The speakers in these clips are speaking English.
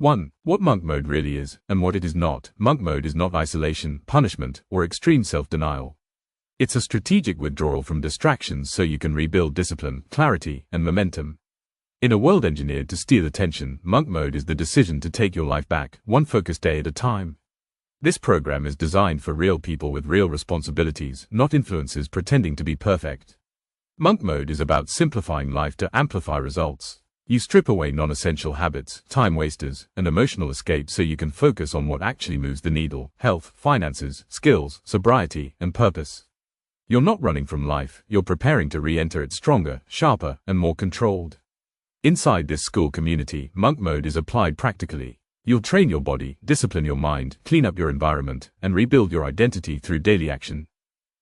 1. What monk mode really is, and what it is not. Monk mode is not isolation, punishment, or extreme self-denial. It's a strategic withdrawal from distractions so you can rebuild discipline, clarity, and momentum. In a world engineered to steal attention, monk mode is the decision to take your life back, one focused day at a time. This program is designed for real people with real responsibilities, not influencers pretending to be perfect. Monk mode is about simplifying life to amplify results. You strip away non-essential habits, time wasters, and emotional escape so you can focus on what actually moves the needle: health, finances, skills, sobriety, and purpose. You're not running from life, you're preparing to re-enter it stronger, sharper, and more controlled. Inside this Skool community, monk mode is applied practically. You'll train your body, discipline your mind, clean up your environment, and rebuild your identity through daily action.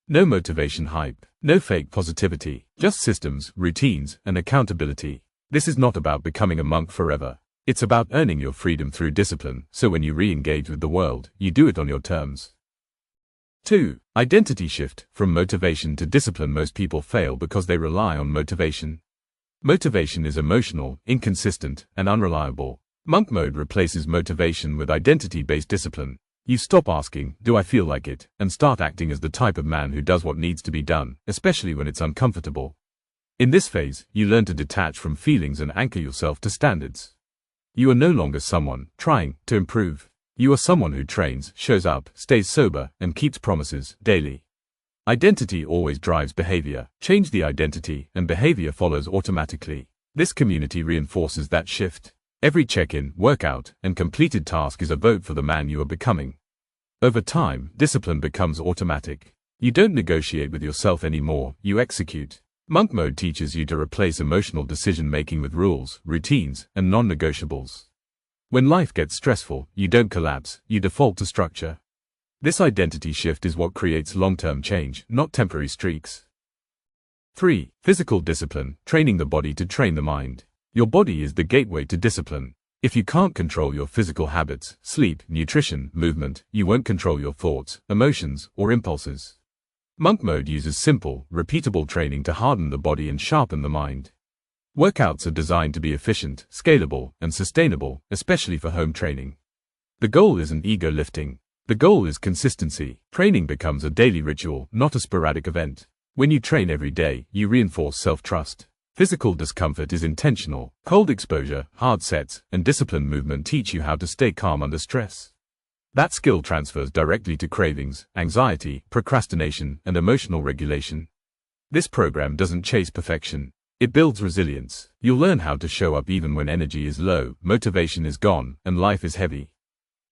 No motivation hype, no fake positivity, just systems, routines, and accountability. This is not about becoming a monk forever. It's about earning your freedom through discipline, so when you re-engage with the world, you do it on your terms. 2. Identity shift. From motivation to discipline. Most people fail because they rely on motivation. Motivation is emotional, inconsistent, and unreliable. Monk mode replaces motivation with identity-based discipline. You stop asking, "Do I feel like it?" and start acting as the type of man who does what needs to be done, especially when it's uncomfortable. In this phase, you learn to detach from feelings and anchor yourself to standards. You are no longer someone trying to improve. You are someone who trains, shows up, stays sober, and keeps promises daily. Identity always drives behavior. Change the identity, and behavior follows automatically. This community reinforces that shift. Every check-in, workout, and completed task is a vote for the man you are becoming. Over time, discipline becomes automatic. You don't negotiate with yourself anymore, you execute. Monk mode teaches you to replace emotional decision-making with rules, routines, and non-negotiables. When life gets stressful, you don't collapse, you default to structure. This identity shift is what creates long-term change, not temporary streaks. 3. Physical discipline. Training the body to train the mind. Your body is the gateway to discipline. If you can't control your physical habits, sleep, nutrition, movement, you won't control your thoughts, emotions, or impulses. Monk mode uses simple, repeatable training to harden the body and sharpen the mind. Workouts are designed to be efficient, scalable, and sustainable, especially for home training. The goal isn't ego lifting. The goal is consistency. Training becomes a daily ritual, not a sporadic event. When you train every day, you reinforce self-trust. Physical discomfort is intentional. Cold exposure, hard sets, and disciplined movement teach you how to stay calm under stress. That skill transfers directly to cravings, anxiety, procrastination, and emotional regulation. This program doesn't chase perfection. It builds resilience. You'll learn how to show up even when energy is low, motivation is gone, and life is heavy.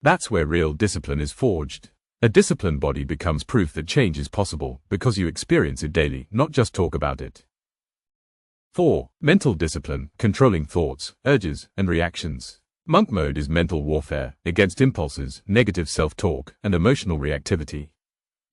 That's where real discipline is forged. A disciplined body becomes proof that change is possible because you experience it daily, not just talk about it. 4. Mental discipline. Controlling thoughts, urges, and reactions. Monk mode is mental warfare against impulses, negative self-talk, and emotional reactivity.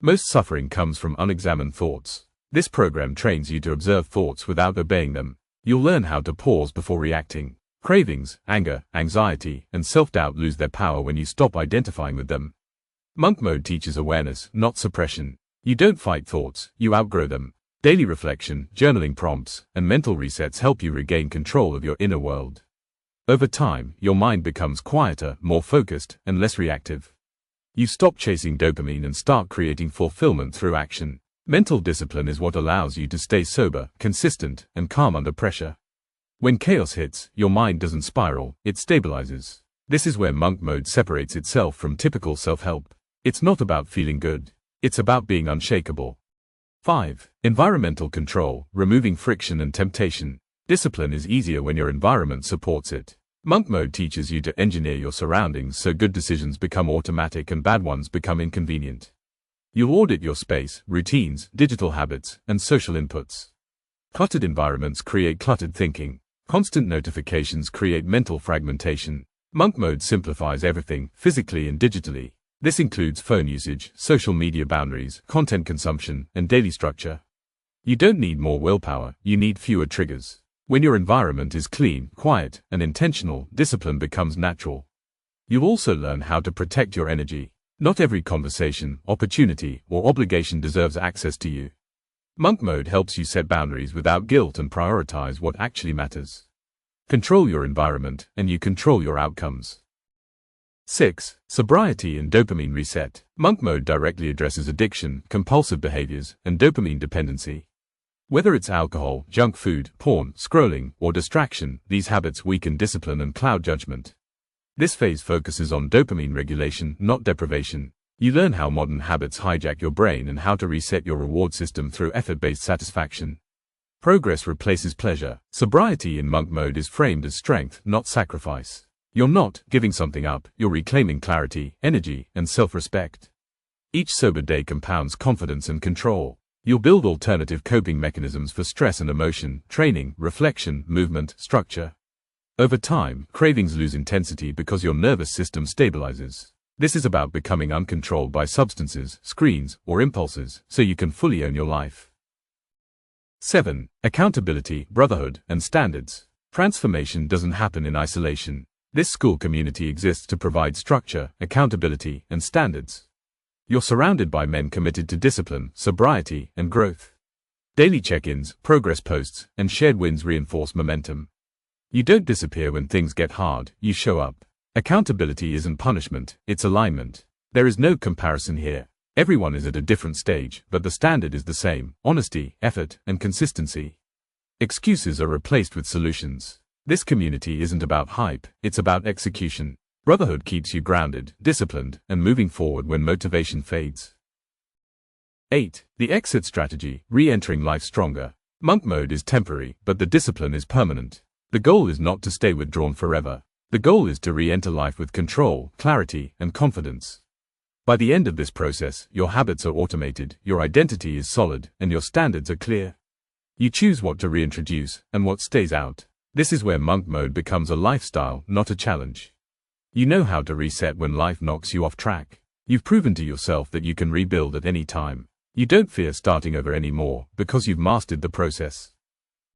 Most suffering comes from unexamined thoughts. This program trains you to observe thoughts without obeying them. You'll learn how to pause before reacting. Cravings, anger, anxiety, and self-doubt lose their power when you stop identifying with them. Monk mode teaches awareness, not suppression. You don't fight thoughts, you outgrow them. Daily reflection, journaling prompts, and mental resets help you regain control of your inner world. Over time, your mind becomes quieter, more focused, and less reactive. You stop chasing dopamine and start creating fulfillment through action. Mental discipline is what allows you to stay sober, consistent, and calm under pressure. When chaos hits, your mind doesn't spiral, it stabilizes. This is where monk mode separates itself from typical self-help. It's not about feeling good. It's about being unshakable. 5. Environmental control. Removing friction and temptation. Discipline is easier when your environment supports it. Monk mode teaches you to engineer your surroundings so good decisions become automatic and bad ones become inconvenient. You'll audit your space, routines, digital habits, and social inputs. Cluttered environments create cluttered thinking. Constant notifications create mental fragmentation. Monk mode simplifies everything, physically and digitally. This includes phone usage, social media boundaries, content consumption, and daily structure. You don't need more willpower, you need fewer triggers. When your environment is clean, quiet, and intentional, discipline becomes natural. You'll also learn how to protect your energy. Not every conversation, opportunity, or obligation deserves access to you. Monk mode helps you set boundaries without guilt and prioritize what actually matters. Control your environment, and you control your outcomes. 6. Sobriety and dopamine reset. Monk mode directly addresses addiction, compulsive behaviors, and dopamine dependency. Whether it's alcohol, junk food, porn, scrolling, or distraction, these habits weaken discipline and cloud judgment. This phase focuses on dopamine regulation, not deprivation. You learn how modern habits hijack your brain and how to reset your reward system through effort-based satisfaction. Progress replaces pleasure. Sobriety in monk mode is framed as strength, not sacrifice. You're not giving something up, you're reclaiming clarity, energy, and self-respect. Each sober day compounds confidence and control. You'll build alternative coping mechanisms for stress and emotion, training, reflection, movement, structure. Over time, cravings lose intensity because your nervous system stabilizes. This is about becoming uncontrolled by substances, screens, or impulses, so you can fully own your life. 7. Accountability, brotherhood, and standards. Transformation doesn't happen in isolation. This Skool community exists to provide structure, accountability, and standards. You're surrounded by men committed to discipline, sobriety, and growth. Daily check-ins, progress posts, and shared wins reinforce momentum. You don't disappear when things get hard, you show up. Accountability isn't punishment, it's alignment. There is no comparison here. Everyone is at a different stage, but the standard is the same: honesty, effort, and consistency. Excuses are replaced with solutions. This community isn't about hype, it's about execution. Brotherhood keeps you grounded, disciplined, and moving forward when motivation fades. 8. The exit strategy, re-entering life stronger. Monk mode is temporary, but the discipline is permanent. The goal is not to stay withdrawn forever. The goal is to re-enter life with control, clarity, and confidence. By the end of this process, your habits are automated, your identity is solid, and your standards are clear. You choose what to reintroduce, and what stays out. This is where monk mode becomes a lifestyle, not a challenge. You know how to reset when life knocks you off track. You've proven to yourself that you can rebuild at any time. You don't fear starting over anymore, because you've mastered the process.